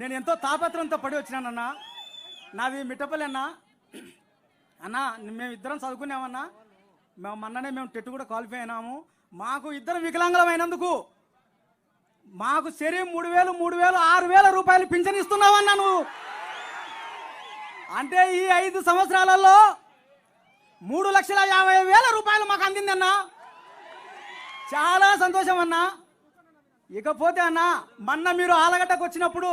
నేను ఎంతో తాపత్రంతో పడి వచ్చినానన్నా. నాది మిట్టపల్లి అన్నా. అన్నా మేమిద్దరం చదువుకున్నామన్నా. మొన్ననే మేము టెట్ కూడా క్వాలిఫై అయినాము. మాకు ఇద్దరం వికలాంగులమైనందుకు మాకు శరీరం 3,000 6,000 రూపాయలు పింఛన్ ఇస్తున్నావన్నా నువ్వు. అంటే ఈ 5 సంవత్సరాలలో 3,50,000 రూపాయలు మాకు అందిందన్నా. చాలా సంతోషం అన్నా. ఇకపోతే అన్నా, మొన్న మీరు ఆలగడ్డకు వచ్చినప్పుడు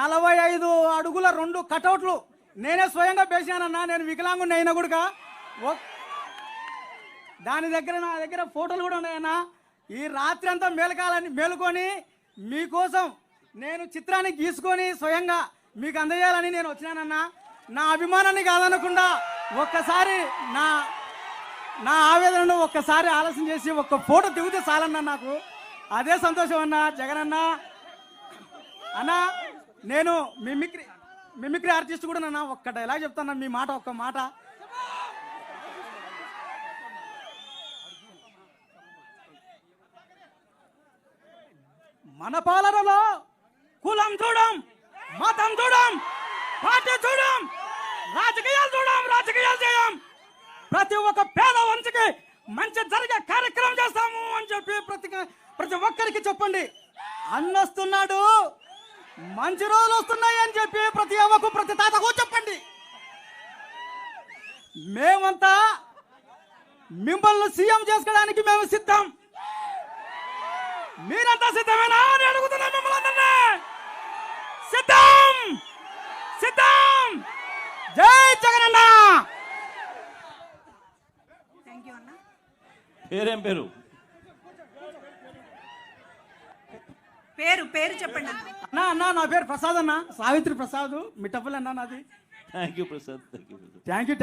45 అడుగుల 2 కటౌట్లు నేనే స్వయంగా వేసానన్నా. నేను వికలాంగుని అయినా కూడా దాని దగ్గర నా దగ్గర ఫోటోలు కూడా ఉన్నాయన్నా. ఈ రాత్రి అంతా మేలుకొని మీకోసం నేను చిత్రాన్ని గీసుకొని స్వయంగా మీకు అందజేయాలని నేను వచ్చినానన్నా. నా అభిమానాన్ని కాదనకుండా ఒక్కసారి నా ఆవేదనను ఒక్కసారి ఆలోచన చేసి ఒక్క ఫోటో దిగితే చాలన్నా. నాకు అదే సంతోషం అన్నా. జగన్ అన్నా, నేను మిమిక్రీ ఆర్టిస్ట్ కూడా నన్నా. ఒక్క డైలాగ్ చెప్తాను, మీ మాట ఒక్క మాట. మన పాలనలో కులం చూడం, మతం చూడం, పార్టీ చూడం, రాజకీయాలు చేయం. ప్రతి ఒక్క పేద వంశకి మంచి జరిగే కార్యక్రమం చేస్తాము అని చెప్పి ప్రతి ఒక్కరికి చెప్పండి. అన్నొస్తున్నాడు, మంచి రోజులు వస్తున్నాయి అని చెప్పి ప్రతి అవ్వకు ప్రతి తాతకు చెప్పండి. మేమంతా మిమ్మల్ని సీఎం చేసుకోవడానికి మేము సిద్ధం. మీరంతా సిద్ధమేనా అని అడుగుతున్నా మిమ్మల్ని అందరినీ. సిద్ధం. జై జగనన్న. పేరేం పేరు? పేరు చెప్పండి అన్నా. నా పేరు ప్రసాద్ అన్న, సావిత్రి ప్రసాద్, మిట్టపల్లి అన్నా నాది. Thank you Prasad. Thank you.